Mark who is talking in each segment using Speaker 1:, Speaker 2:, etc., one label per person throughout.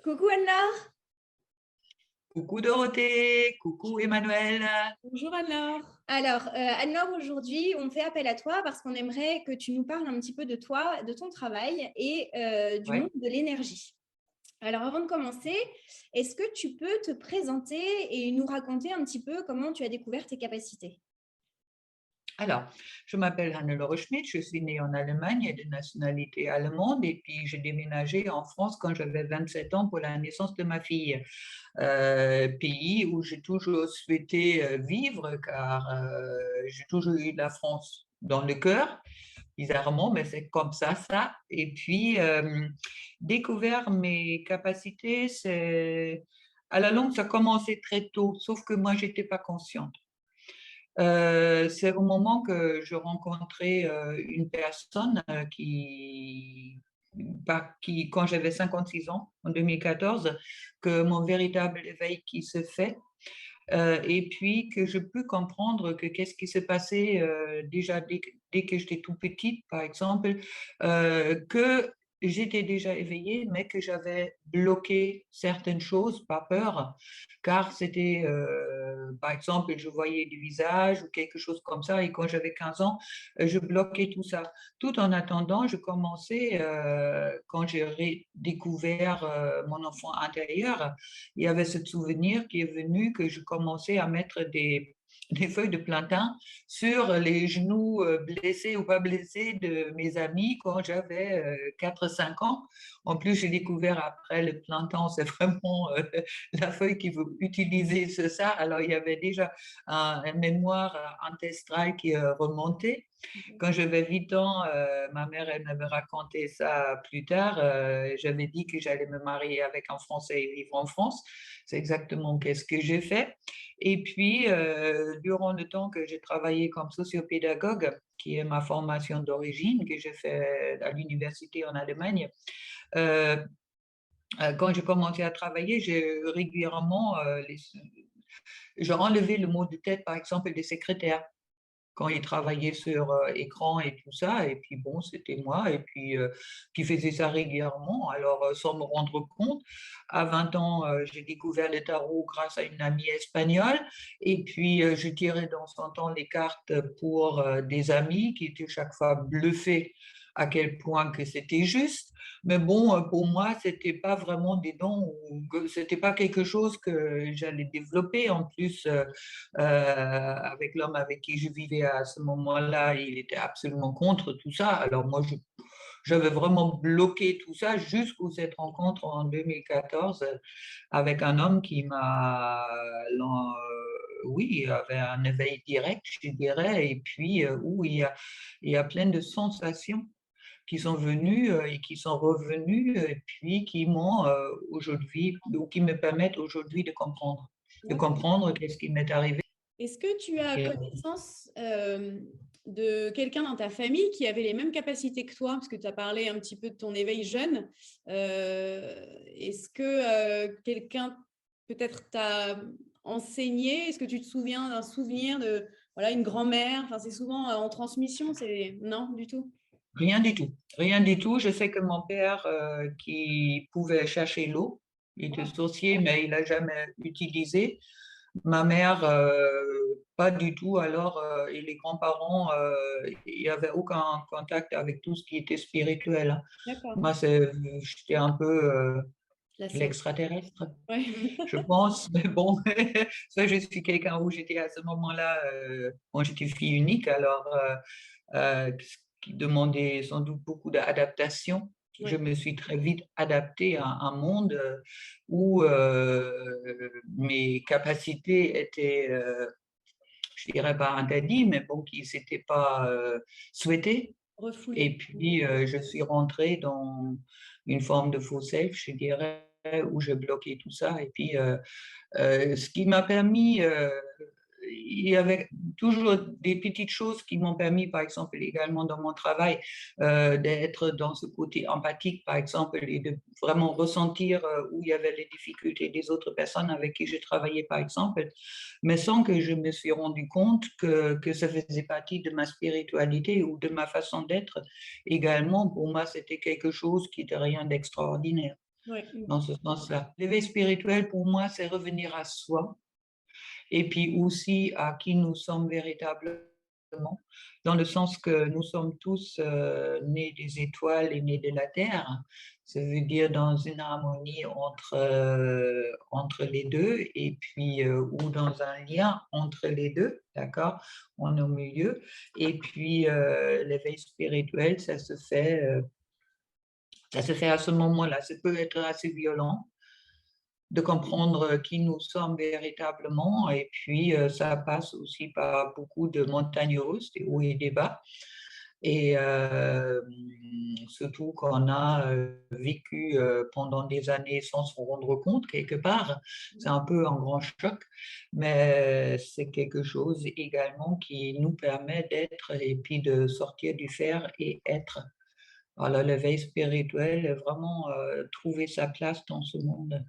Speaker 1: Coucou Anna.
Speaker 2: Coucou Dorothée, coucou Emmanuel.
Speaker 1: Bonjour Anna. Alors, Anna, aujourd'hui, on fait appel à toi parce qu'on aimerait que tu nous parles un petit peu de toi, de ton travail et du monde
Speaker 2: Ouais.
Speaker 1: de l'énergie. Alors, avant de commencer, est-ce que tu peux te présenter et nous raconter un petit peu comment tu as découvert tes capacités?
Speaker 2: Alors, je m'appelle Hannelore Schmidt, je suis née en Allemagne et de nationalité allemande et puis j'ai déménagé en France quand j'avais 27 ans pour la naissance de ma fille, pays où j'ai toujours souhaité vivre car j'ai toujours eu la France dans le cœur, bizarrement, mais c'est comme ça. Et puis, découvert mes capacités, c'est à la longue, ça a commencé très tôt, sauf que moi, j'étais pas consciente. C'est au moment que je rencontrais une personne quand j'avais 56 ans, en 2014, que mon véritable éveil qui se fait. Et puis que je peux comprendre que qu'est-ce qui s'est passé déjà dès que j'étais tout petite, par exemple, que j'étais déjà éveillée, mais que j'avais bloqué certaines choses, pas peur, car c'était, par exemple, je voyais du visage ou quelque chose comme ça, et quand j'avais 15 ans, je bloquais tout ça. Tout en attendant, je commençais, quand j'ai découvert mon enfant intérieur, il y avait ce souvenir qui est venu que je commençais à mettre des feuilles de plantain sur les genoux blessés ou pas blessés de mes amis quand j'avais 4-5 ans. En plus, j'ai découvert après le plantain, c'est vraiment la feuille qu'il faut utiliser, c'est ça. Alors, il y avait déjà un mémoire ancestral qui remontait. Quand j'avais 8 ans, ma mère, elle m'avait raconté ça plus tard. J'avais dit que j'allais me marier avec un Français et vivre en France. C'est exactement ce que j'ai fait. Et puis, durant le temps que j'ai travaillé comme sociopédagogue, qui est ma formation d'origine, que j'ai fait à l'université en Allemagne, euh, quand j'ai commencé à travailler, j'ai régulièrement, j'ai enlevé le mot de tête, par exemple, des secrétaires quand il travaillait sur écran et tout ça. Et puis bon, c'était moi, et puis qui faisait ça régulièrement. Alors, sans me rendre compte, à 20 ans, j'ai découvert le tarot grâce à une amie espagnole. Et puis, je tirais dans son temps les cartes pour des amis qui étaient chaque fois bluffés à quel point que c'était juste. Mais bon, pour moi, c'était pas vraiment des dons, ou c'était pas quelque chose que j'allais développer. En plus, avec l'homme avec qui je vivais à ce moment-là, il était absolument contre tout ça. Alors moi, j'avais vraiment bloqué tout ça jusqu'à cette rencontre en 2014 avec un homme qui oui, avait un éveil direct, je dirais, et puis où il y a plein de sensations qui sont venues et qui sont revenues, et puis qui m'ont aujourd'hui, ou qui me permettent aujourd'hui de
Speaker 1: D'accord.
Speaker 2: comprendre qu'est-ce qui m'est arrivé.
Speaker 1: Est-ce que tu as
Speaker 2: Et,
Speaker 1: connaissance de quelqu'un dans ta famille qui avait les mêmes capacités que toi? Parce que tu as parlé un petit peu de ton éveil jeune. Est-ce que quelqu'un peut-être t'a enseigné? Est-ce que tu te souviens d'un souvenir de voilà, une grand-mère? Enfin, c'est souvent en transmission, c'est non du tout.
Speaker 2: rien du tout, rien du tout. Je sais que mon père, qui pouvait chercher l'eau, il était sorcier, mais il n'a jamais utilisé. Ma mère, pas du tout. Alors, et les grands-parents, il n'y avait aucun contact avec tout ce qui était spirituel, hein.
Speaker 1: D'accord.
Speaker 2: Moi, j'étais un peu
Speaker 1: La seule.
Speaker 2: l'extraterrestre,
Speaker 1: Ouais.
Speaker 2: je pense. Mais bon, ça, je suis quelqu'un où j'étais à ce moment-là, quand j'étais fille unique, alors ce qui demandait sans doute beaucoup d'adaptation. Je
Speaker 1: Ouais.
Speaker 2: me suis très vite adaptée à un monde où mes capacités étaient, je dirais pas interdites, mais bon, qui n'étaient pas souhaitées.
Speaker 1: Refoulée.
Speaker 2: Et puis, je suis rentrée dans une forme de faux self, je dirais, où je bloquais tout ça. Et puis, ce qui m'a permis, il y avait toujours des petites choses qui m'ont permis, par exemple, également dans mon travail, d'être dans ce côté empathique, par exemple, et de vraiment ressentir où il y avait les difficultés des autres personnes avec qui je travaillais, par exemple, mais sans que je me suis rendu compte que ça faisait partie de ma spiritualité ou de ma façon d'être. Également, pour moi, c'était quelque chose qui n'était rien d'extraordinaire.
Speaker 1: Ouais.
Speaker 2: dans ce sens-là. L'éveil spirituel, pour moi, c'est revenir à soi et puis aussi à qui nous sommes véritablement, dans le sens que nous sommes tous nés des étoiles et nés de la Terre. Ça veut dire dans une harmonie entre les deux et puis ou dans un lien entre les deux, d'accord, on est au milieu. Et puis l'éveil spirituel, ça se fait à ce moment-là. Ça peut être assez violent de comprendre qui nous sommes véritablement. Et puis, ça passe aussi par beaucoup de montagnes russes, des hauts et des bas. Et surtout qu'on a vécu pendant des années sans se rendre compte quelque part. C'est un peu un grand choc, mais c'est quelque chose également qui nous permet d'être et puis de sortir du fer et être. Voilà, l'éveil spirituel est vraiment trouver sa place dans ce monde.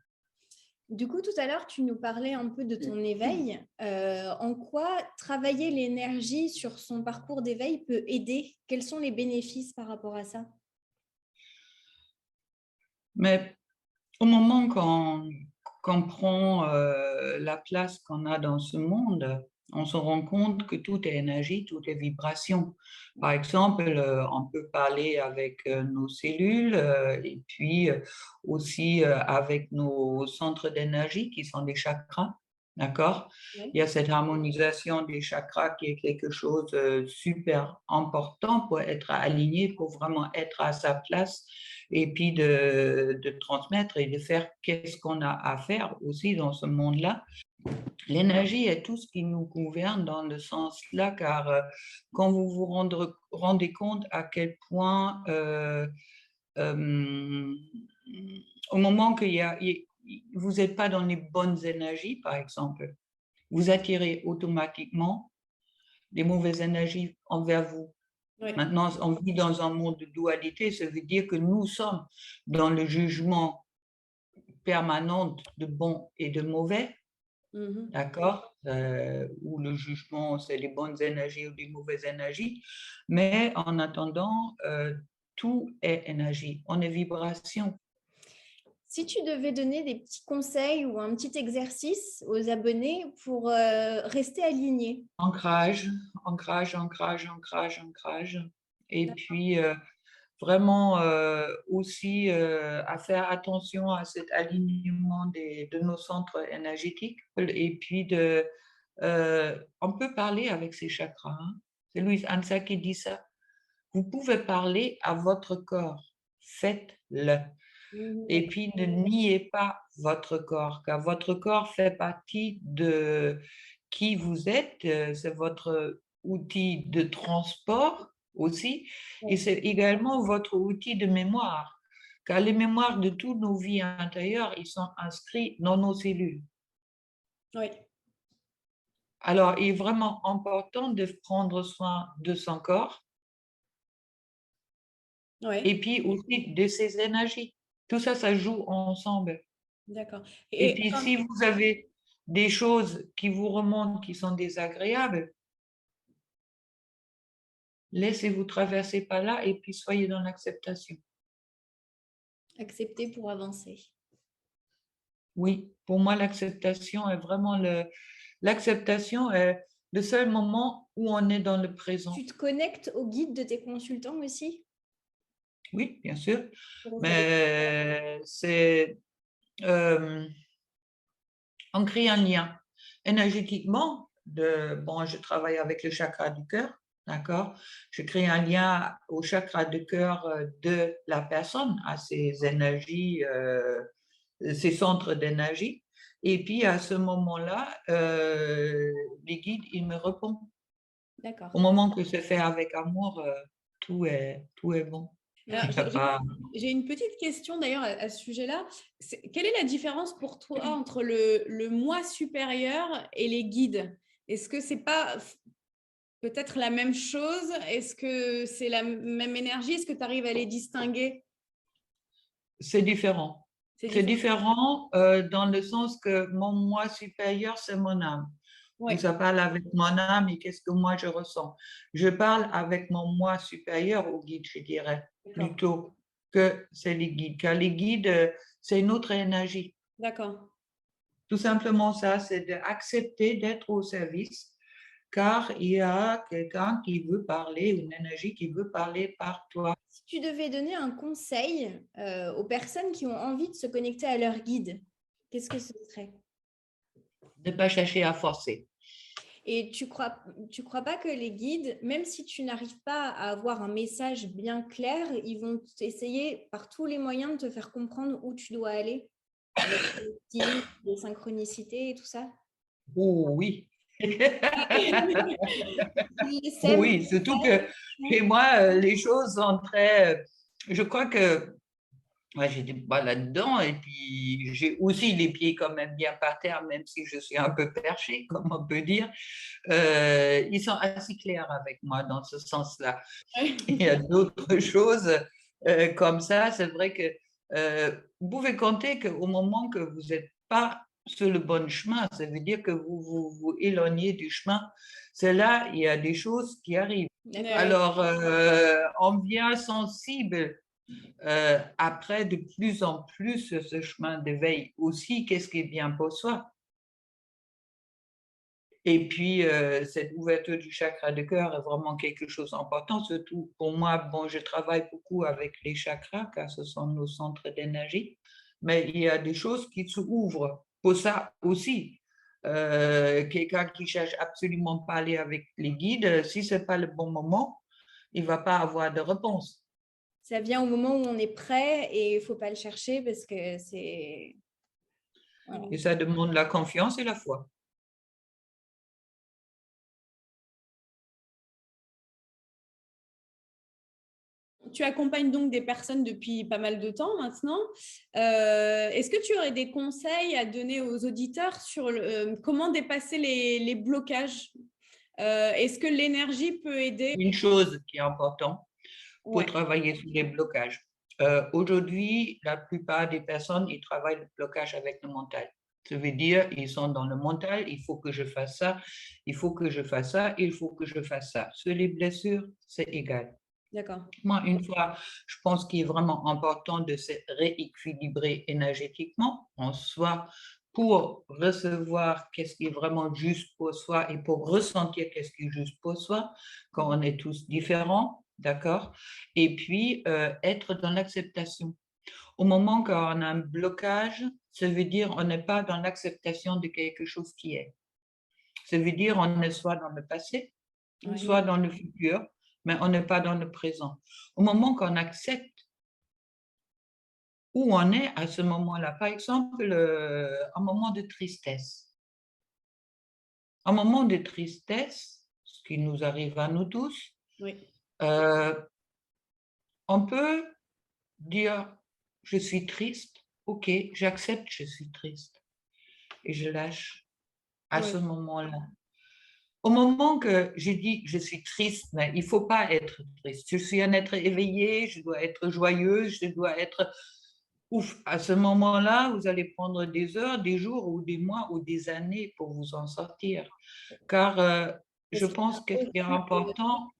Speaker 3: Du coup, tout à l'heure, tu nous parlais un peu de ton éveil. En quoi travailler l'énergie sur son parcours d'éveil peut aider? Quels sont les bénéfices par rapport à ça?
Speaker 2: Mais au moment qu'on prend la place qu'on a dans ce monde, on se rend compte que tout est énergie, tout est vibration. Par exemple, on peut parler avec nos cellules et puis aussi avec nos centres d'énergie qui sont des chakras. D'accord?
Speaker 3: Oui.
Speaker 2: Il y a cette harmonisation des chakras qui est quelque chose de super important pour être aligné, pour vraiment être à sa place et puis de transmettre et de faire qu'est-ce qu'on a à faire aussi dans ce monde-là. L'énergie est tout ce qui nous gouverne dans le sens-là, car quand vous vous rendez compte à quel point, euh, au moment vous n'êtes pas dans les bonnes énergies, par exemple, vous attirez automatiquement des mauvaises énergies envers vous.
Speaker 1: Ouais.
Speaker 2: Maintenant, on vit dans un monde de dualité, ça veut dire que nous sommes dans le jugement permanent de bon et de mauvais, d'accord, où le jugement, c'est les bonnes énergies ou les mauvaises énergies, mais en attendant, tout est énergie, on est vibration.
Speaker 3: Si tu devais donner des petits conseils ou un petit exercice aux abonnés pour rester alignés.
Speaker 2: Ancrage, ancrage, ancrage, ancrage, ancrage. Et puis, vraiment aussi à faire attention à cet alignement de nos centres énergétiques. Et puis, on peut parler avec ces chakras. Hein. C'est Louise Ansa qui dit ça. Vous pouvez parler à votre corps. Faites-le. Et puis, ne niez pas votre corps, car votre corps fait partie de qui vous êtes. C'est votre outil de transport aussi. Et c'est également votre outil de mémoire, car les mémoires de toutes nos vies intérieures, ils sont inscrits dans nos cellules.
Speaker 1: Oui.
Speaker 2: Alors, il est vraiment important de prendre soin de son corps et puis aussi de ses énergies. Tout ça, ça joue ensemble.
Speaker 1: D'accord.
Speaker 2: Et puis, si vous avez des choses qui vous remontent, qui sont désagréables, laissez-vous traverser par là et puis soyez dans l'acceptation.
Speaker 3: Accepter pour avancer.
Speaker 2: Oui, pour moi, l'acceptation est vraiment l'acceptation est le seul moment où on est dans le présent.
Speaker 3: Tu te connectes au guide de tes consultants aussi?
Speaker 2: Oui, bien sûr, mais c'est on crée un lien énergétiquement. Je travaille avec le chakra du cœur, d'accord? Je crée un lien au chakra du cœur de la personne, à ses énergies, ses centres d'énergie. Et puis à ce moment-là, les guides, ils me répondent.
Speaker 3: D'accord.
Speaker 2: Au moment que c'est fait avec amour, tout est bon.
Speaker 1: J'ai une petite question d'ailleurs à ce sujet-là. Quelle est la différence pour toi entre le moi supérieur et les guides? Est-ce que c'est pas peut-être la même chose? Est-ce que c'est la même énergie? Est-ce que tu arrives à les distinguer?
Speaker 2: C'est différent. C'est différent dans le sens que mon moi supérieur, c'est mon âme.
Speaker 1: Ouais.
Speaker 2: Ça parle avec mon âme et qu'est-ce que moi je ressens. Je parle avec mon moi supérieur au guide, je dirais, plutôt que c'est les guides. Car les guides, c'est une autre énergie.
Speaker 1: D'accord.
Speaker 2: Tout simplement ça, c'est d'accepter d'être au service, car il y a quelqu'un qui veut parler, une énergie qui veut parler par toi.
Speaker 3: Si tu devais donner un conseil aux personnes qui ont envie de se connecter à leur guide, qu'est-ce que ce serait?
Speaker 2: Ne pas chercher à forcer.
Speaker 3: Et tu crois pas que les guides, même si tu n'arrives pas à avoir un message bien clair, ils vont essayer par tous les moyens de te faire comprendre où tu dois aller, avec les signes, les synchronicités et tout ça?
Speaker 2: Oh, oui.
Speaker 3: Ils sèment
Speaker 2: Oui, surtout que chez moi, les choses sont très... Je crois que moi, j'étais pas là-dedans et puis j'ai aussi les pieds quand même bien par terre, même si je suis un peu perché, comme on peut dire. Ils sont assez clairs avec moi dans ce sens-là. Il y a d'autres choses comme ça. C'est vrai que vous pouvez compter qu'au moment que vous n'êtes pas sur le bon chemin, ça veut dire que vous éloignez du chemin. C'est là, il y a des choses qui arrivent. Alors, on devient sensible après de plus en plus sur ce chemin d'éveil aussi. Qu'est-ce qui est bien pour soi? Et puis, cette ouverture du chakra de cœur est vraiment quelque chose d'important, surtout pour moi. Bon, je travaille beaucoup avec les chakras, car ce sont nos centres d'énergie, mais il y a des choses qui s'ouvrent pour ça aussi. Quelqu'un qui cherche absolument pas à aller avec les guides, si ce n'est pas le bon moment, il ne va pas avoir de réponse.
Speaker 3: Ça vient au moment où on est prêt et il ne faut pas le chercher parce que c'est... Voilà.
Speaker 2: Et ça demande la confiance et la foi.
Speaker 1: Tu accompagnes donc des personnes depuis pas mal de temps maintenant. Est-ce que tu aurais des conseils à donner aux auditeurs sur comment dépasser les blocages? Est-ce que l'énergie peut aider?
Speaker 2: Une chose qui est importante pour
Speaker 1: Ouais.
Speaker 2: travailler sur les blocages. Aujourd'hui, la plupart des personnes, ils travaillent le blocage avec le mental. Ça veut dire, ils sont dans le mental, il faut que je fasse ça, il faut que je fasse ça, il faut que je fasse ça. Sur les blessures, c'est égal.
Speaker 1: D'accord.
Speaker 2: Moi, une fois, je pense qu'il est vraiment important de se rééquilibrer énergétiquement en soi pour recevoir qu'est-ce qui est vraiment juste pour soi et pour ressentir qu'est-ce qui est juste pour soi quand on est tous différents, d'accord? Et puis, être dans l'acceptation. Au moment où on a un blocage, ça veut dire on n'est pas dans l'acceptation de quelque chose qui est. Ça veut dire on est soit dans le passé, soit dans le futur, mais on n'est pas dans le présent. Au moment qu'on accepte où on est à ce moment-là, par exemple, un moment de tristesse. Un moment de tristesse, ce qui nous arrive à nous tous, on peut dire, je suis triste, ok, j'accepte, je suis triste, et je lâche à ce moment-là. Au moment que je dis je suis triste, mais il ne faut pas être triste. Je suis un être éveillé, je dois être joyeuse, je dois être ouf. À ce moment-là, vous allez prendre des heures, des jours ou des mois ou des années pour vous en sortir. Car je pense que c'est important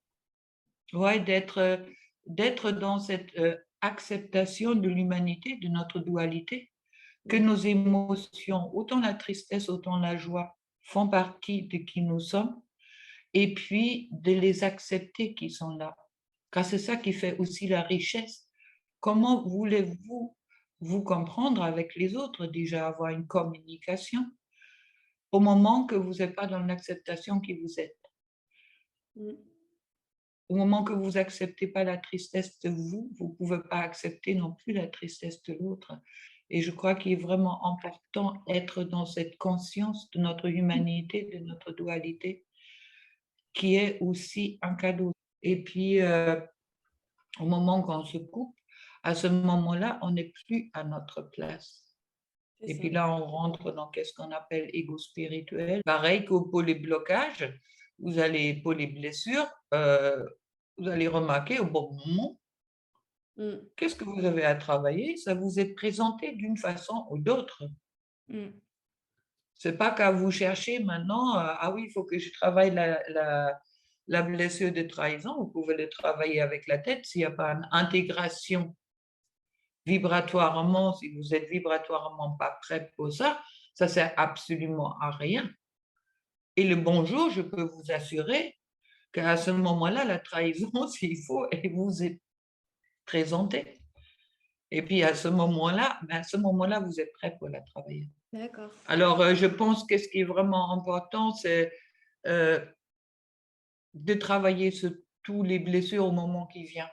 Speaker 2: d'être dans cette acceptation de l'humanité, de notre dualité, que nos émotions, autant la tristesse, autant la joie, font partie de qui nous sommes. Et puis de les accepter qui sont là. Car c'est ça qui fait aussi la richesse. Comment voulez-vous vous comprendre avec les autres, déjà avoir une communication, au moment que vous n'êtes pas dans l'acceptation qui vous êtes? Au moment que vous n'acceptez pas la tristesse de vous, vous ne pouvez pas accepter non plus la tristesse de l'autre. Et je crois qu'il est vraiment important d'être dans cette conscience de notre humanité, de notre dualité, qui est aussi un cadeau. Et puis, au moment qu'on se coupe, à ce moment-là, on n'est plus à notre place. Et puis là, on rentre dans ce qu'on appelle ego spirituel. Pareil que pour les blocages, pour les blessures, vous allez remarquer au bon moment, qu'est-ce que vous avez à travailler? Ça vous est présenté d'une façon ou d'autre. C'est pas qu'à vous chercher maintenant, ah oui, il faut que je travaille la blessure de trahison. Vous pouvez le travailler avec la tête s'il n'y a pas une intégration vibratoirement, si vous êtes vibratoirement pas prêt pour ça, ça sert absolument à rien. Et le bonjour, je peux vous assurer qu'à ce moment-là, la trahison, s'il faut, elle vous est présentée. Et puis à ce moment-là, vous êtes prêt pour la travailler.
Speaker 3: D'accord.
Speaker 2: Alors, je pense que ce qui est vraiment important, c'est de travailler sur toutes les blessures au moment qui vient.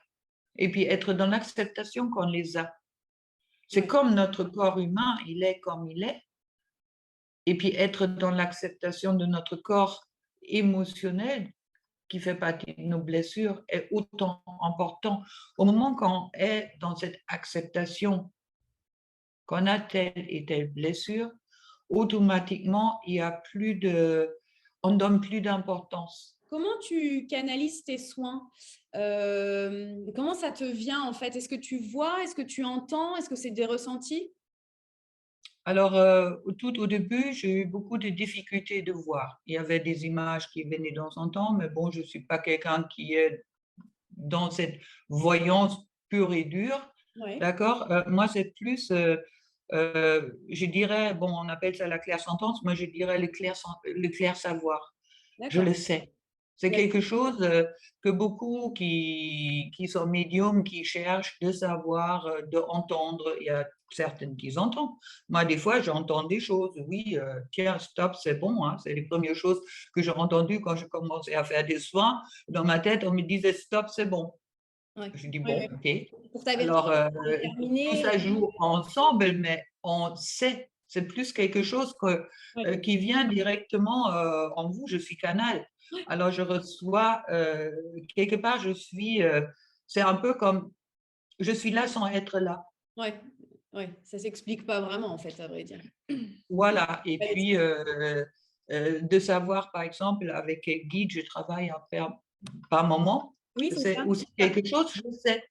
Speaker 2: Et puis être dans l'acceptation qu'on les a. C'est comme notre corps humain, il est comme il est. Et puis être dans l'acceptation de notre corps émotionnel qui fait partie de nos blessures est autant important. Au moment qu'on est dans cette acceptation qu'on a telle et telle blessure, automatiquement, on donne plus d'importance.
Speaker 1: Comment tu canalises tes soins? Comment ça te vient en fait? Est-ce que tu vois? Est-ce que tu entends? Est-ce que c'est des ressentis?
Speaker 2: Alors, tout au début, j'ai eu beaucoup de difficultés de voir. Il y avait des images qui venaient de temps en temps, mais bon, je ne suis pas quelqu'un qui est dans cette voyance pure et dure.
Speaker 1: Ouais.
Speaker 2: D'accord? Moi, c'est plus, je dirais, bon, on appelle ça la clairsentence, moi, je dirais le clair savoir. Je le sais. C'est quelque chose que beaucoup qui sont médiums, qui cherchent de savoir, d'entendre. Il y a certaines qui entendent. Moi, des fois, j'entends des choses. Oui, tiens, stop, c'est bon. Hein. C'est les premières choses que j'ai entendues quand je commençais à faire des soins. Dans ma tête, on me disait stop, c'est bon.
Speaker 1: Ouais.
Speaker 2: Je dis bon, ok.
Speaker 1: Pour t'avertir,
Speaker 2: Alors, tout
Speaker 1: terminer.
Speaker 2: ça joue ensemble, mais on sait. C'est plus quelque chose qui vient directement en vous. Je suis canal. Alors, je reçois, quelque part, c'est un peu comme, je suis là sans être là.
Speaker 1: Ouais, ouais, ça s'explique pas vraiment en fait, à vrai dire.
Speaker 2: Voilà. Et puis, de savoir, par exemple, avec quel guide je travaille à faire par moment,
Speaker 1: Oui, c'est
Speaker 2: c'est
Speaker 1: ça.
Speaker 2: aussi quelque chose, je sais.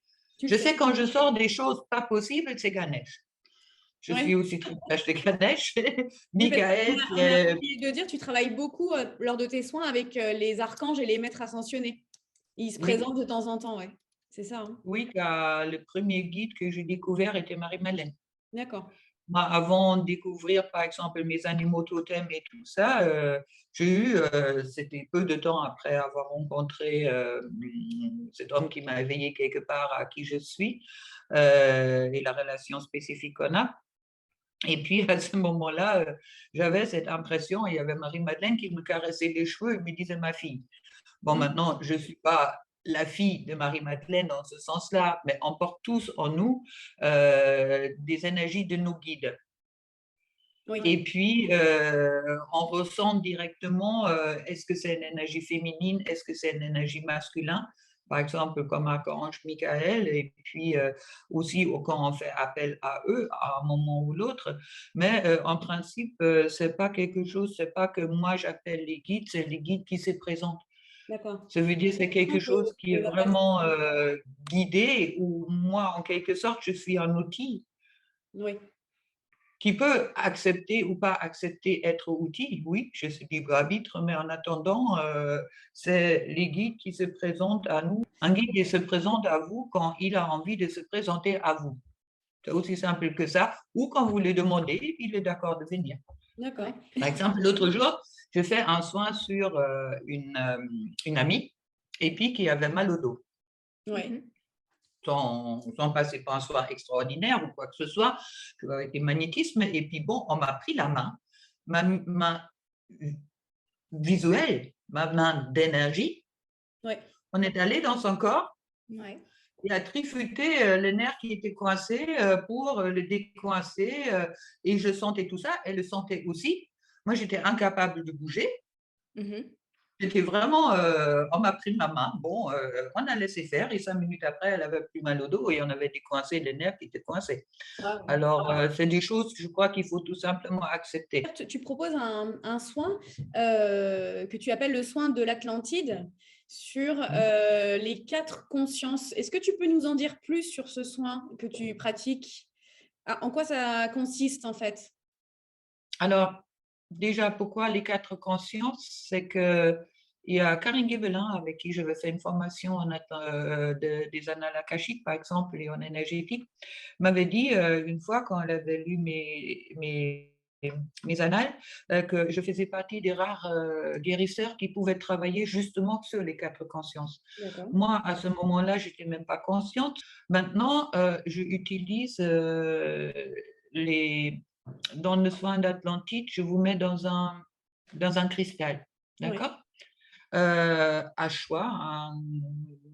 Speaker 2: Je sais quand je sors des choses pas possibles, c'est Ganesh. Je suis aussi très proche de Ganesh. Michael,
Speaker 1: On a oublié de dire, tu travailles beaucoup lors de tes soins avec les archanges et les maîtres ascensionnés. Ils se présentent de temps en temps, ouais. C'est ça. Hein.
Speaker 2: Oui, car le premier guide que j'ai découvert était Marie-Madeleine.
Speaker 1: D'accord.
Speaker 2: Moi, avant de découvrir, par exemple, mes animaux totems et tout ça, c'était peu de temps après avoir rencontré cet homme qui m'a éveillé quelque part à qui je suis et la relation spécifique qu'on a. Et puis, à ce moment-là, j'avais cette impression, il y avait Marie-Madeleine qui me caressait les cheveux et me disait ma fille. Bon, maintenant, je ne suis pas la fille de Marie-Madeleine dans ce sens-là, mais on porte tous en nous des énergies de nos guides.
Speaker 1: Oui.
Speaker 2: Et puis, on ressent directement, est-ce que c'est une énergie féminine, est-ce que c'est une énergie masculine, par exemple comme Archange Michael, et puis aussi quand on fait appel à eux à un moment ou l'autre. Mais en principe, c'est pas quelque chose, c'est pas que moi j'appelle les guides, c'est les guides qui se présentent.
Speaker 1: D'accord.
Speaker 2: Ça veut dire c'est quelque chose qui est vraiment guidé, où moi, en quelque sorte, je suis un outil.
Speaker 1: Oui.
Speaker 2: Qui peut accepter ou pas accepter être outil, oui, je suis libre arbitre, mais en attendant, c'est les guides qui se présentent à nous. Un guide il se présente à vous quand il a envie de se présenter à vous. C'est aussi simple que ça. Ou quand vous le demandez, il est d'accord de venir.
Speaker 1: D'accord.
Speaker 2: Par exemple, l'autre jour, je fais un soin sur une amie et puis qui avait mal au dos.
Speaker 1: Oui.
Speaker 2: Sans passer par un soin extraordinaire ou quoi que ce soit, avec des magnétismes. Et puis bon, on m'a pris la main, ma main visuelle, ma main d'énergie.
Speaker 1: Ouais.
Speaker 2: On est allé dans son corps
Speaker 3: Ouais.
Speaker 2: et a trifuté le nerf qui était coincé pour le décoincer. Et je sentais tout ça, elle le sentait aussi. Moi, j'étais incapable de bouger. C'était vraiment, on m'a pris ma main, bon, on a laissé faire et 5 minutes après, elle avait plus mal au dos et on avait décoincé les nerfs qui étaient coincés.
Speaker 1: Wow.
Speaker 2: Alors, c'est des choses que je crois qu'il faut tout simplement accepter.
Speaker 1: Tu proposes un soin que tu appelles le soin de l'Atlantide sur les 4 consciences. Est-ce que tu peux nous en dire plus sur ce soin que tu pratiques? En quoi ça consiste en fait?
Speaker 2: Alors, déjà, pourquoi les 4 consciences? C'est que il y a Karine Guébelin, avec qui j'avais fait une formation des annales akashiques, par exemple, et en énergétique, m'avait dit une fois, quand elle avait lu mes annales, que je faisais partie des rares guérisseurs qui pouvaient travailler justement sur les 4 consciences.
Speaker 1: D'accord.
Speaker 2: Moi, à ce moment-là, je n'étais même pas consciente. Maintenant, je utilise dans le soin d'Atlantide, je vous mets dans un cristal, d'accord? À choix,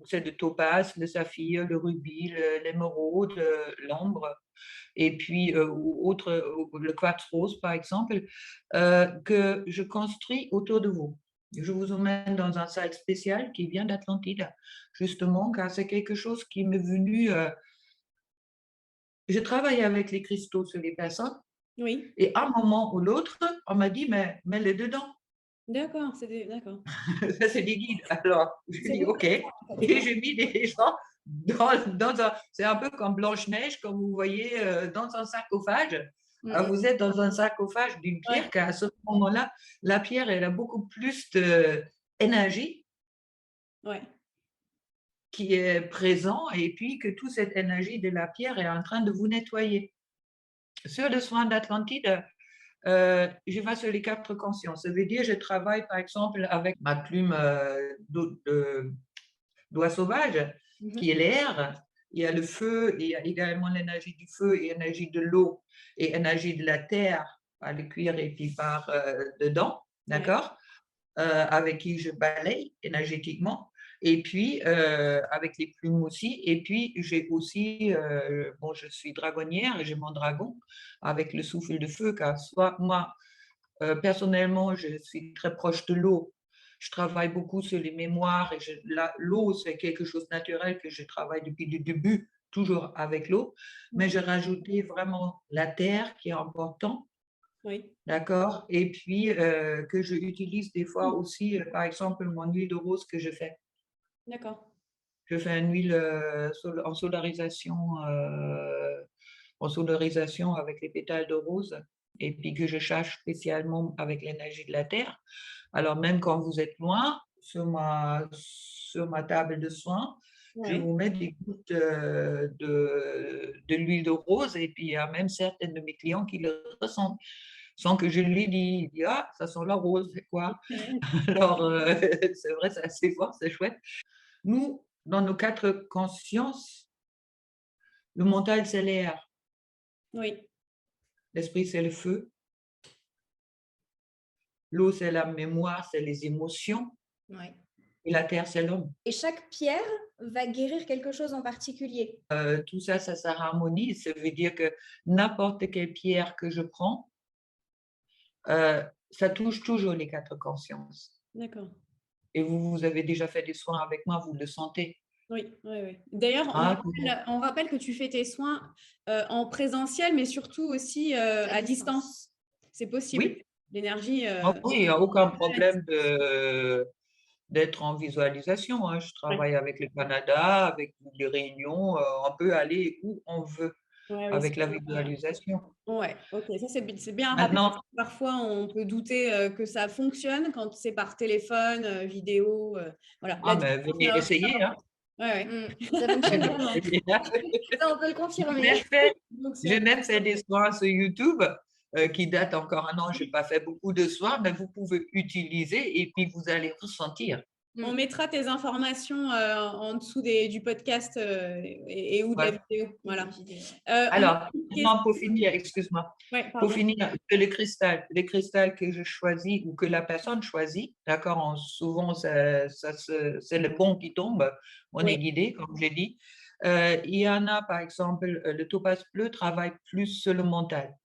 Speaker 2: c'est de topaz, le saphir, le rubis, l'émeraude, l'ambre, et puis le quartz rose, par exemple, que je construis autour de vous. Je vous emmène dans un salle spécial qui vient d'Atlantide, justement, car c'est quelque chose qui m'est venu. Je travaille avec les cristaux sur les personnes,
Speaker 1: Oui,
Speaker 2: et à un moment ou l'autre, on m'a dit, mais mets-les dedans.
Speaker 1: d'accord, d'accord.
Speaker 2: Ça, c'est des guides. Alors, je
Speaker 1: C'est
Speaker 2: dis
Speaker 1: bon,
Speaker 2: OK. Et j'ai mis des gens dans un. C'est un peu comme Blanche-Neige, comme vous voyez, dans un sarcophage. Vous êtes dans un sarcophage d'une pierre,
Speaker 1: ouais,
Speaker 2: car à ce moment-là, la pierre, elle a beaucoup plus d'énergie
Speaker 1: ouais,
Speaker 2: qui est présente, et puis que toute cette énergie de la pierre est en train de vous nettoyer. Sur le soin d'Atlantide, je vais sur les 4 consciences. Ça veut dire, je travaille par exemple avec ma plume d'oie sauvage, qui est l'air. Il y a le feu, il y a également l'énergie du feu et l'énergie de l'eau et l'énergie de la terre par le cuir et puis par dedans, d'accord, avec qui je balaye énergétiquement. Et puis, avec les plumes aussi. Et puis, j'ai aussi, bon, je suis dragonnière et j'ai mon dragon avec le souffle de feu, car soit moi, personnellement, je suis très proche de l'eau. Je travaille beaucoup sur les mémoires et l'eau, c'est quelque chose de naturel que je travaille depuis le début, toujours avec l'eau. Mais j'ai rajouté vraiment la terre qui est important,
Speaker 1: oui,
Speaker 2: d'accord? Et puis, que je utilise des fois aussi, par exemple, mon huile de rose que je fais.
Speaker 1: d'accord.
Speaker 2: Je fais une huile en solarisation avec les pétales de rose, et puis que je charge spécialement avec l'énergie de la terre. Alors, même quand vous êtes loin, sur ma table de soins, je
Speaker 1: Ouais.
Speaker 2: vous mets des gouttes de l'huile de rose, et puis il y a même certaines de mes clients qui le ressentent sans que je lui dise. Il dit, ah, ça sent la rose, c'est quoi? Alors, c'est vrai, c'est assez fort, c'est chouette. Nous, dans nos 4 consciences, le mental, c'est l'air,
Speaker 1: Oui,
Speaker 2: l'esprit, c'est le feu, l'eau, c'est la mémoire, c'est les émotions,
Speaker 3: Ouais.
Speaker 2: et la terre, c'est l'homme.
Speaker 3: Et chaque pierre va guérir quelque chose en particulier.
Speaker 2: Tout ça, ça s'harmonise. Ça veut dire que n'importe quelle pierre que je prends, ça touche toujours les 4 consciences.
Speaker 1: d'accord.
Speaker 2: Et vous avez déjà fait des soins avec moi, vous le sentez.
Speaker 1: Oui, oui, oui. D'ailleurs,
Speaker 2: Ah,
Speaker 1: on rappelle que tu fais tes soins en présentiel, mais surtout aussi à distance. C'est possible.
Speaker 2: oui,
Speaker 1: L'énergie.
Speaker 2: oui, il n'y a aucun problème d'être en visualisation, hein. Je
Speaker 1: Ouais,
Speaker 2: travaille avec le Canada, avec les réunions, on peut aller où on veut
Speaker 1: ouais, oui,
Speaker 2: avec la visualisation.
Speaker 1: ouais, ok, ça c'est bien à rappeler parce
Speaker 2: Maintenant,
Speaker 1: que parfois on peut douter que ça fonctionne quand c'est par téléphone, vidéo, voilà. La
Speaker 2: mais
Speaker 1: distance
Speaker 2: venez essayer, hein.
Speaker 1: ouais, ouais.
Speaker 3: Ça fonctionne
Speaker 2: Venez
Speaker 3: vraiment.
Speaker 2: essayer.
Speaker 3: Ça, on peut le
Speaker 2: J'ai
Speaker 3: confirmer.
Speaker 2: même fait,
Speaker 1: Donc,
Speaker 2: j'ai même fait des soins sur YouTube qui datent encore un an. Je n'ai pas fait beaucoup de soins, mais vous pouvez utiliser et puis vous allez ressentir.
Speaker 1: on mettra tes informations en dessous du podcast et ou de la
Speaker 2: Ouais.
Speaker 1: vidéo. Voilà. On a
Speaker 2: Alors,
Speaker 1: une
Speaker 2: maintenant, pour
Speaker 1: question.
Speaker 2: finir, excuse-moi,
Speaker 1: Ouais,
Speaker 2: pour
Speaker 1: pardon.
Speaker 2: finir, que les cristals que je choisis ou que la personne choisit, d'accord, souvent c'est le bon qui tombe, on
Speaker 1: Oui,
Speaker 2: est guidé, comme j'ai dit. Il y en a, par exemple, le topaz bleu travaille plus sur le mental.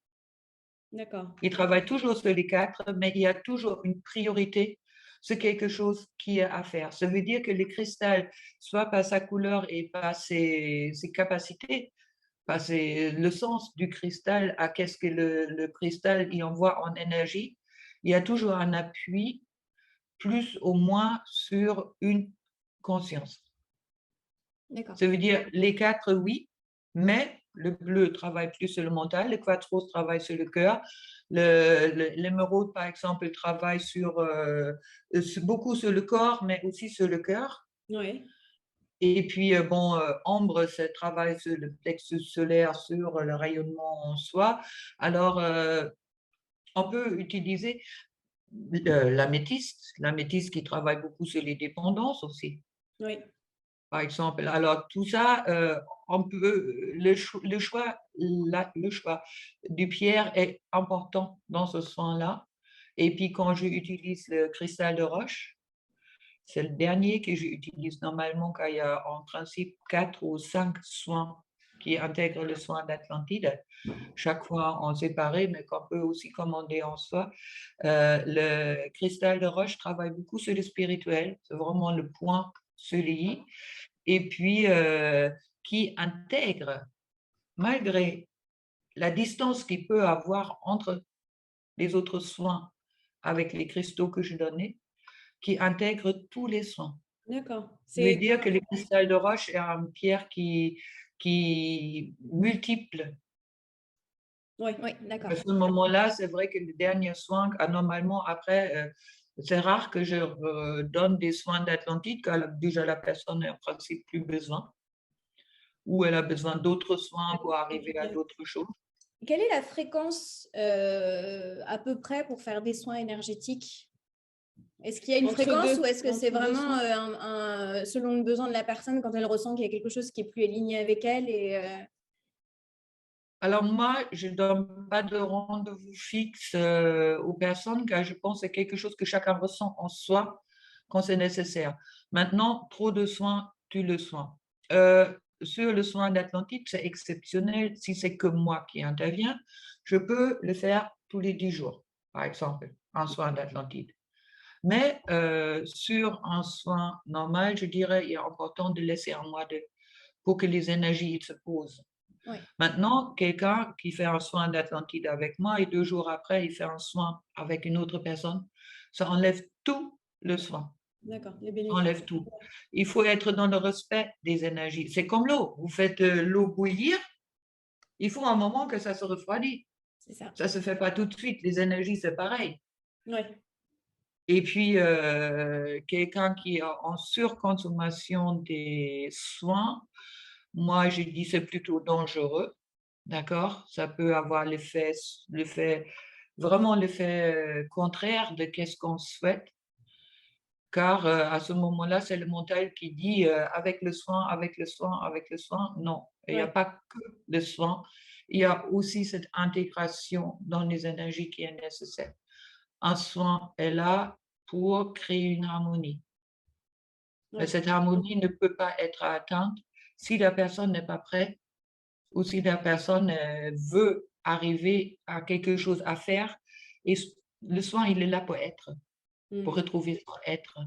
Speaker 1: d'accord.
Speaker 2: Il travaille toujours sur les 4, mais il y a toujours une priorité sur quelque chose qui est à faire. Ça veut dire que les cristals, soit par sa couleur et par ses capacités, c'est le sens du cristal à qu'est-ce que le cristal y envoie en énergie. Il y a toujours un appui, plus ou moins, sur une conscience.
Speaker 3: D'accord.
Speaker 2: Ça veut dire les 4, oui, mais Le bleu travaille plus sur le mental, le quattro travaille sur le cœur. L'émeraude, par exemple, travaille beaucoup sur le corps, mais aussi sur le cœur.
Speaker 1: Oui.
Speaker 2: Et puis, ambre, ça travaille sur le plexus solaire, sur le rayonnement en soi. Alors, on peut utiliser l'améthyste qui travaille beaucoup sur les dépendances aussi.
Speaker 1: Oui.
Speaker 2: Par exemple, alors tout ça, on peut, le choix du pierre est important dans ce soin-là. Et puis quand j'utilise le cristal de roche, c'est le dernier que j'utilise normalement quand il y a en principe 4 ou 5 soins qui intègrent le soin d'Atlantide, chaque fois en séparé, mais qu'on peut aussi commander en soi. Le cristal de roche travaille beaucoup sur le spirituel, c'est vraiment le point soleil, et puis qui intègre, malgré la distance qu'il peut avoir entre les autres soins avec les cristaux que je donnais, qui intègre tous les soins.
Speaker 1: D'accord.
Speaker 2: Je veux dire que le cristal de roche est une pierre qui multiple.
Speaker 3: Oui, d'accord.
Speaker 2: À ce moment-là, c'est vrai que le dernier soin, normalement, après, c'est rare que je donne des soins d'Atlantide, car déjà la personne n'a en principe plus besoin, ou elle a besoin d'autres soins pour arriver à d'autres choses.
Speaker 3: Quelle est la fréquence à peu près pour faire des soins énergétiques? Est-ce qu'il y a une fréquence ou est-ce que c'est vraiment selon le besoin de la personne quand elle ressent qu'il y a quelque chose qui est plus aligné avec elle
Speaker 2: Alors moi, je ne donne pas de rendez-vous fixe aux personnes car je pense que c'est quelque chose que chacun ressent en soi quand c'est nécessaire. Maintenant, trop de soins tue le soin. Sur le soin d'Atlantide, c'est exceptionnel. Si c'est que moi qui interviens, je peux le faire tous les 10 jours, par exemple, un soin d'Atlantide. Mais sur un soin normal, je dirais il est important de laisser un mois pour que les énergies se posent.
Speaker 3: Oui.
Speaker 2: Maintenant, quelqu'un qui fait un soin d'Atlantide avec moi et 2 jours après, il fait un soin avec une autre personne, ça enlève tout le soin.
Speaker 1: D'accord, les
Speaker 2: Ça
Speaker 1: bénéfices.
Speaker 2: enlève tout. Il faut être dans le respect des énergies. C'est comme l'eau. Vous faites l'eau bouillir, il faut un moment que ça se refroidit.
Speaker 3: C'est ça.
Speaker 2: Ça ne se fait pas tout de suite. Les énergies, c'est pareil.
Speaker 1: Oui.
Speaker 2: Et puis, quelqu'un qui est en surconsommation des soins, moi, je dis c'est plutôt dangereux, d'accord? Ça peut avoir vraiment l'effet contraire de qu'est-ce qu'on souhaite, car à ce moment-là, c'est le mental qui dit avec le soin, avec le soin, avec le soin. Non, il n'y a pas que le soin, il y a aussi cette intégration dans les énergies qui est nécessaire. Un soin est là pour créer une harmonie. Mais cette harmonie ne peut pas être atteinte si la personne n'est pas prête ou si la personne veut arriver à quelque chose à faire. Et le soin, il est là pour être, pour retrouver son être,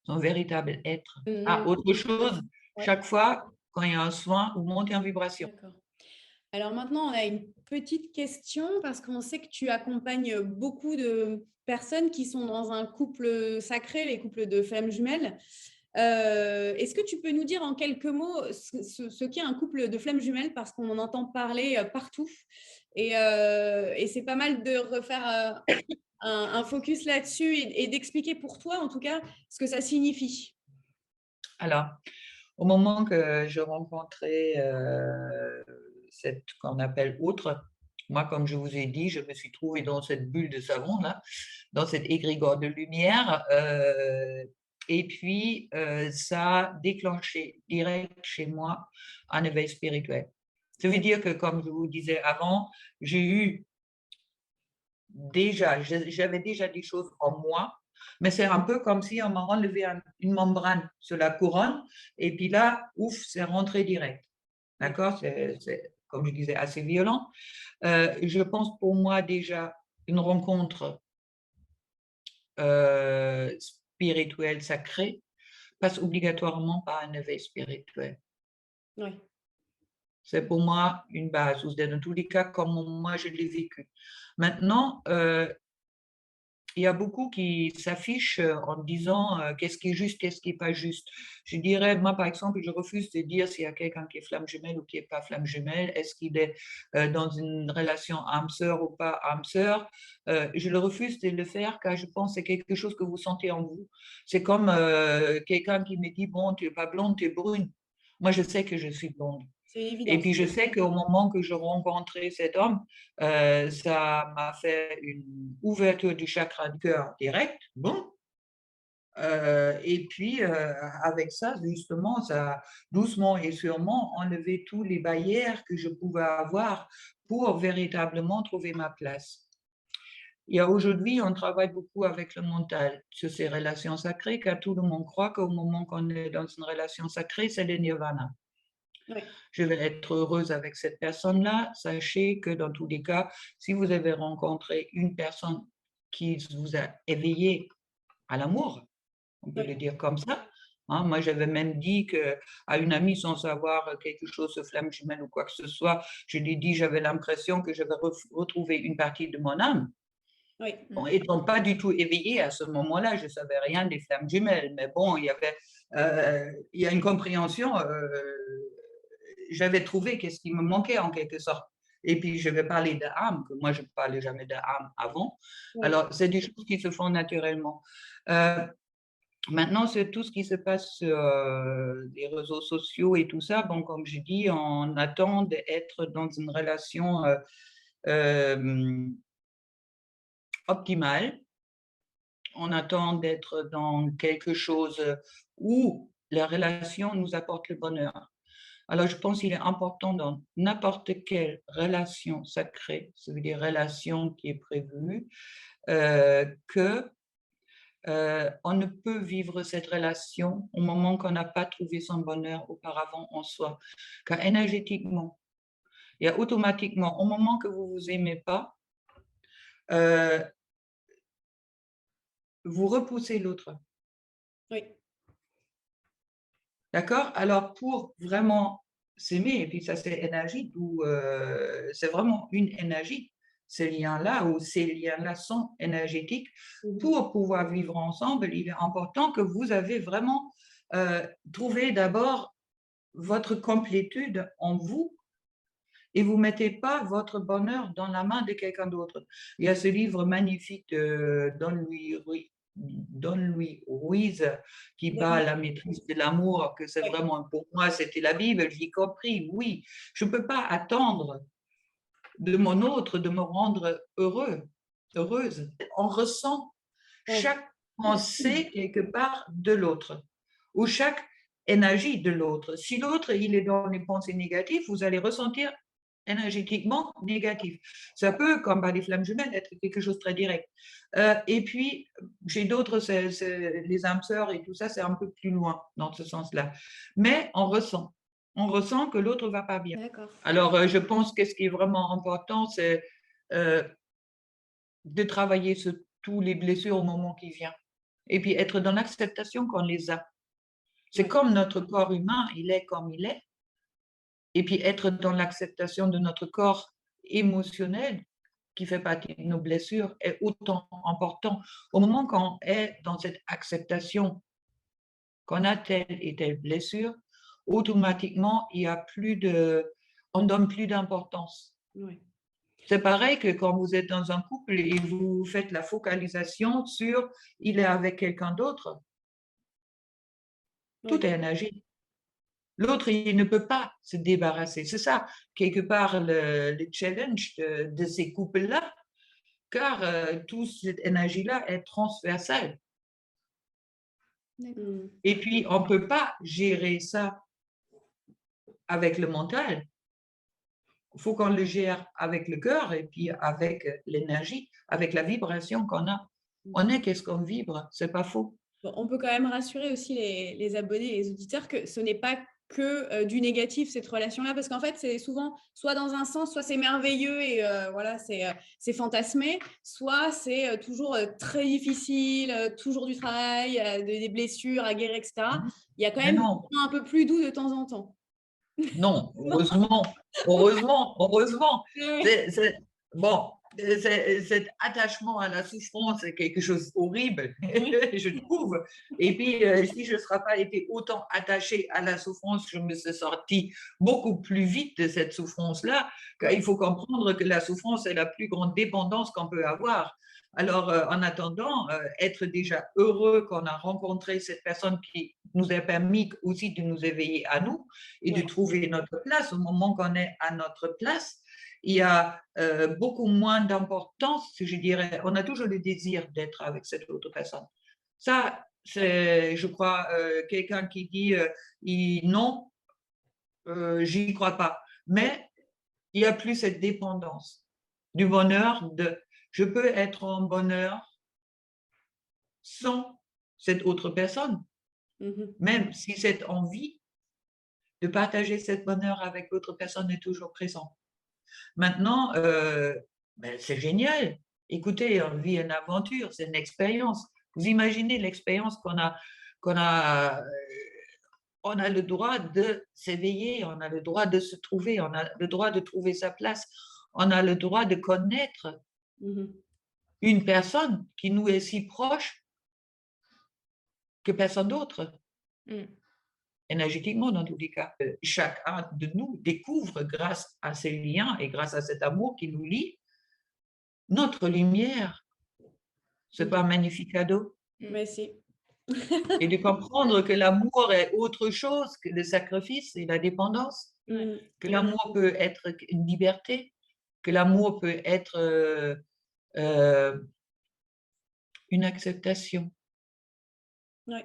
Speaker 2: son véritable être. Ah, autre chose, chaque fois, quand il y a un soin, vous montez en vibration.
Speaker 1: D'accord. Alors maintenant, on a une petite question parce qu'on sait que tu accompagnes beaucoup de personnes qui sont dans un couple sacré, les couples de flammes jumelles. Est-ce que tu peux nous dire en quelques mots ce qu'est un couple de flammes jumelles parce qu'on en entend parler partout et c'est pas mal de refaire un focus là-dessus et d'expliquer pour toi en tout cas ce que ça signifie.
Speaker 2: Alors, au moment que je rencontrais cette qu'on appelle autre, moi, comme je vous ai dit, je me suis trouvée dans cette bulle de savon, là, dans cet égrégore de lumière. Et puis, ça a déclenché direct chez moi un éveil spirituel. Ça veut dire que, comme je vous disais avant, j'avais déjà des choses en moi, mais c'est un peu comme si on m'a enlevé une membrane sur la couronne, et puis là, ouf, c'est rentré direct. D'accord? C'est, comme je disais, assez violent. Je pense pour moi déjà, une rencontre spirituelle sacrée passe obligatoirement par un éveil spirituel.
Speaker 1: Oui.
Speaker 2: C'est pour moi une base, ou dans tous les cas, comme moi je l'ai vécu. Maintenant, il y a beaucoup qui s'affichent en disant qu'est-ce qui est juste, qu'est-ce qui n'est pas juste. Je dirais, moi par exemple, je refuse de dire s'il y a quelqu'un qui est flamme jumelle ou qui n'est pas flamme jumelle, est-ce qu'il est dans une relation âme-sœur ou pas âme-sœur. Je le refuse de le faire car je pense que c'est quelque chose que vous sentez en vous. C'est comme quelqu'un qui me dit, bon, tu n'es pas blonde, tu es brune. Moi, je sais que je suis blonde.
Speaker 1: C'est
Speaker 2: Et
Speaker 1: évident.
Speaker 2: puis, je sais qu'au moment que je rencontrais cet homme, ça m'a fait une ouverture du chakra du cœur direct. Bon. Et puis, avec ça, justement, ça a doucement et sûrement enlevé toutes les barrières que je pouvais avoir pour véritablement trouver ma place. Et aujourd'hui, on travaille beaucoup avec le mental sur ces relations sacrées, car tout le monde croit qu'au moment qu'on est dans une relation sacrée, c'est le nirvana.
Speaker 1: Ouais.
Speaker 2: Je vais être heureuse avec cette personne-là. Sachez que dans tous les cas, si vous avez rencontré une personne qui vous a éveillé à l'amour, on peut le dire comme ça. Hein, moi, j'avais même dit à une amie, sans savoir quelque chose de flamme jumelle ou quoi que ce soit, je lui ai dit j'avais l'impression que j'avais retrouvé une partie de mon âme.
Speaker 1: Oui.
Speaker 2: Bon, étant pas du tout éveillée à ce moment-là, je ne savais rien des flammes jumelles, mais bon, il y a une compréhension. J'avais trouvé qu'est-ce qui me manquait en quelque sorte. Et puis, je vais parler d'âme, que moi, je ne parlais jamais d'âme avant.
Speaker 1: Oui.
Speaker 2: Alors, c'est des choses qui se font naturellement. Maintenant, c'est tout ce qui se passe sur les réseaux sociaux et tout ça. Bon, comme je dis, on attend d'être dans une relation optimale. On attend d'être dans quelque chose où la relation nous apporte le bonheur. Alors, je pense qu'il est important dans n'importe quelle relation sacrée, ça veut dire relation qui est prévue, que on ne peut vivre cette relation au moment qu'on n'a pas trouvé son bonheur auparavant en soi. Car énergétiquement, et automatiquement, au moment que vous ne vous aimez pas, vous repoussez l'autre.
Speaker 1: Oui.
Speaker 2: D'accord? Alors, pour vraiment s'aimer, et puis ça c'est énergie, c'est vraiment une énergie, ces liens-là ou ces liens-là sont énergétiques. Pour pouvoir vivre ensemble, il est important que vous avez vraiment trouvé d'abord votre complétude en vous et vous ne mettez pas votre bonheur dans la main de quelqu'un d'autre. Il y a ce livre magnifique de Don Louis Ruiz qui bat la maîtrise de l'amour, que c'est vraiment, pour moi, c'était la Bible, j'ai compris, oui, je ne peux pas attendre de mon autre de me rendre heureuse. On ressent chaque pensée quelque part de l'autre, ou chaque énergie de l'autre. Si l'autre, il est dans les pensées négatives, vous allez ressentir énergétiquement négatif. Ça peut, comme par les flammes jumelles, être quelque chose de très direct. Et puis, chez d'autres, les âmes sœurs et tout ça, c'est un peu plus loin dans ce sens-là. Mais on ressent. On ressent que l'autre ne va pas bien. Alors, je pense que ce qui est vraiment important, c'est de travailler sur toutes les blessures au moment qui vient. Et puis, être dans l'acceptation qu'on les a. C'est comme notre corps humain, il est comme il est. Et puis être dans l'acceptation de notre corps émotionnel qui fait partie de nos blessures est autant important. Au moment qu'on est dans cette acceptation qu'on a telle et telle blessure, automatiquement, on donne plus d'importance. Oui. C'est pareil que quand vous êtes dans un couple et vous faites la focalisation sur « il est avec quelqu'un d'autre », tout est énergie. L'autre, il ne peut pas se débarrasser. C'est ça, quelque part, le challenge de ces couples-là, car toute cette énergie-là est transversale. Et puis, on ne peut pas gérer ça avec le mental. Il faut qu'on le gère avec le cœur et puis avec l'énergie, avec la vibration qu'on a. On est qu'est-ce qu'on vibre, c'est pas faux.
Speaker 1: Bon, on peut quand même rassurer aussi les abonnés, les auditeurs que ce n'est pas que du négatif, cette relation-là, parce qu'en fait, c'est souvent soit dans un sens, soit c'est merveilleux et voilà, c'est fantasmé, soit c'est toujours très difficile, toujours du travail, des blessures à guérir, etc. Il y a quand même un peu plus doux de temps en temps.
Speaker 2: Non, heureusement, heureusement. Bon, cet attachement à la souffrance est quelque chose d'horrible, je trouve. Et puis, si je ne serais pas été autant attachée à la souffrance, je me serais sortie beaucoup plus vite de cette souffrance-là, car il faut comprendre que la souffrance est la plus grande dépendance qu'on peut avoir. Alors, en attendant, être déjà heureux qu'on a rencontré cette personne qui nous a permis aussi de nous éveiller à nous et de trouver notre place au moment qu'on est à notre place, il y a beaucoup moins d'importance, je dirais. On a toujours le désir d'être avec cette autre personne. Ça, c'est, je crois, quelqu'un qui dit non, j'y crois pas. Mais il n'y a plus cette dépendance du bonheur de je peux être en bonheur sans cette autre personne, même si cette envie de partager cette bonheur avec l'autre personne est toujours présente. Maintenant, ben, c'est génial. Écoutez, on vit une aventure, c'est une expérience. Vous imaginez l'expérience qu'on a, on a le droit de s'éveiller, on a le droit de se trouver, on a le droit de trouver sa place, on a le droit de connaître une personne qui nous est si proche que personne d'autre. Énergétiquement, dans tous les cas, chacun de nous découvre grâce à ces liens et grâce à cet amour qui nous lie, notre lumière. C'est pas un magnifique cadeau?
Speaker 1: Mais si.
Speaker 2: Et de comprendre que l'amour est autre chose que le sacrifice et la dépendance, que l'amour peut être une liberté, que l'amour peut être une acceptation.
Speaker 1: Oui,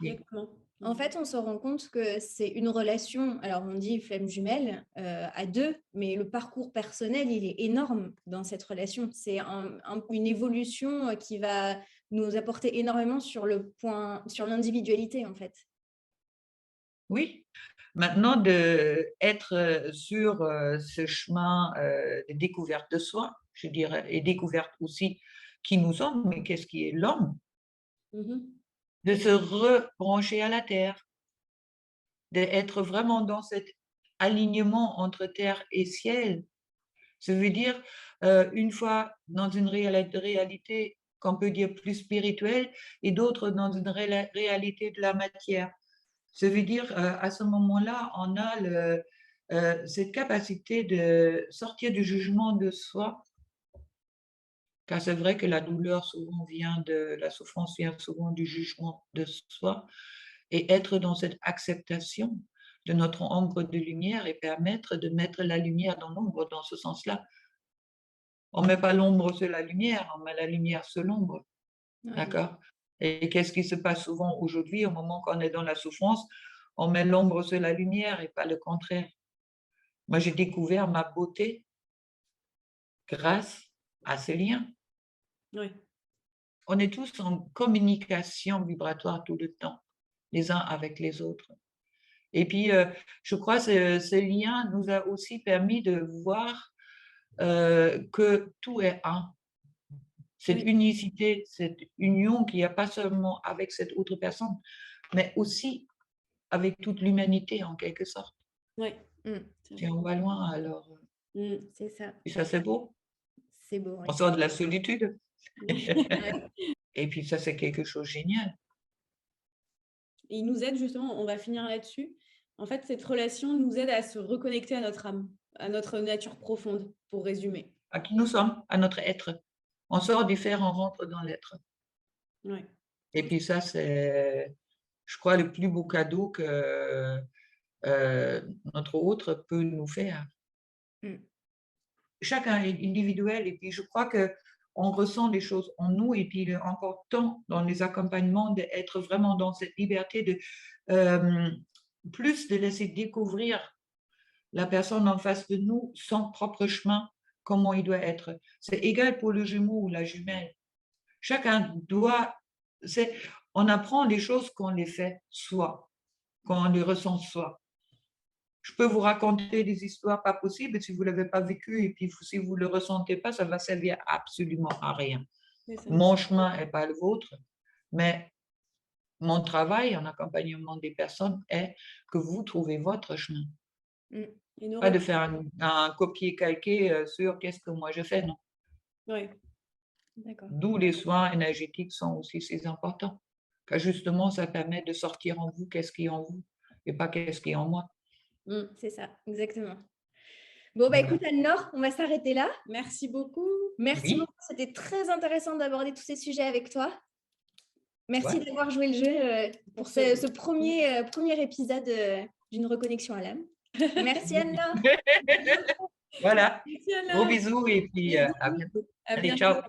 Speaker 1: exactement.
Speaker 3: En fait, on se rend compte que c'est une relation, alors on dit flamme jumelle, à deux, mais le parcours personnel, il est énorme dans cette relation. C'est une évolution qui va nous apporter énormément sur l'individualité, en fait.
Speaker 2: Oui. Maintenant, d'être sur ce chemin de découverte de soi, je dirais, et découverte aussi qui nous sommes, mais qu'est-ce qui est l'homme? De se rebrancher à la terre, d'être vraiment dans cet alignement entre terre et ciel. Ça veut dire, une fois dans une réalité qu'on peut dire plus spirituelle et d'autres dans une réalité de la matière. Ça veut dire, à ce moment-là, on a cette capacité de sortir du jugement de soi, car c'est vrai que la douleur souvent vient la souffrance vient souvent du jugement de soi, et être dans cette acceptation de notre ombre de lumière et permettre de mettre la lumière dans l'ombre dans ce sens-là. On ne met pas l'ombre sur la lumière, on met la lumière sur l'ombre. D'accord? Et qu'est-ce qui se passe souvent aujourd'hui, au moment qu'on est dans la souffrance? On met l'ombre sur la lumière et pas le contraire. Moi, j'ai découvert ma beauté grâce à ce lien. On est tous en communication vibratoire tout le temps, les uns avec les autres. Et puis, je crois que ce lien nous a aussi permis de voir que tout est un. Cette unicité, cette union qu'il n'y a pas seulement avec cette autre personne, mais aussi avec toute l'humanité en quelque sorte.
Speaker 1: Oui.
Speaker 2: Si on va loin, alors.
Speaker 3: C'est ça.
Speaker 2: Et ça, c'est beau.
Speaker 3: C'est beau.
Speaker 2: On sort de la solitude. Et puis ça, c'est quelque chose de génial.
Speaker 1: Et il nous aide justement, on va finir là-dessus. En fait, cette relation nous aide à se reconnecter à notre âme, à notre nature profonde, pour résumer.
Speaker 2: À qui nous sommes, à notre être. On sort du faire, on rentre dans l'être. Et puis ça, c'est, je crois, le plus beau cadeau que notre autre peut nous faire. Chacun est individuel et puis je crois qu'on ressent des choses en nous et puis il est important dans les accompagnements d'être vraiment dans cette liberté de plus de laisser découvrir la personne en face de nous, son propre chemin, comment il doit être. C'est égal pour le jumeau ou la jumelle. Chacun doit, on apprend les choses quand on les fait soi, quand on les ressent soi. Je peux vous raconter des histoires pas possibles si vous ne l'avez pas vécu et puis si vous ne le ressentez pas, ça va servir absolument à rien. Mon chemin n'est pas le vôtre, mais mon travail en accompagnement des personnes est que vous trouvez votre chemin. Pas de faire un copier-calquer sur qu'est-ce que moi je fais, non.
Speaker 1: Oui, d'accord.
Speaker 2: D'où les soins énergétiques sont aussi si importants. Car justement, ça permet de sortir en vous qu'est-ce qui est en vous et pas qu'est-ce qui est en moi.
Speaker 3: C'est ça, exactement. Bon,
Speaker 2: Voilà.
Speaker 3: écoute, Anne-Laure, on va s'arrêter là.
Speaker 1: Merci beaucoup.
Speaker 3: Merci
Speaker 2: Oui.
Speaker 3: beaucoup. C'était très intéressant d'aborder tous ces sujets avec toi. Merci
Speaker 2: Ouais.
Speaker 3: d'avoir joué le jeu pour ce premier épisode d'une reconnexion à l'âme. Merci, Anne-Laure.
Speaker 2: Voilà.
Speaker 1: Merci, Anna.
Speaker 2: Gros bisous et puis à bientôt.
Speaker 1: À
Speaker 2: Allez,
Speaker 1: bientôt.
Speaker 2: ciao.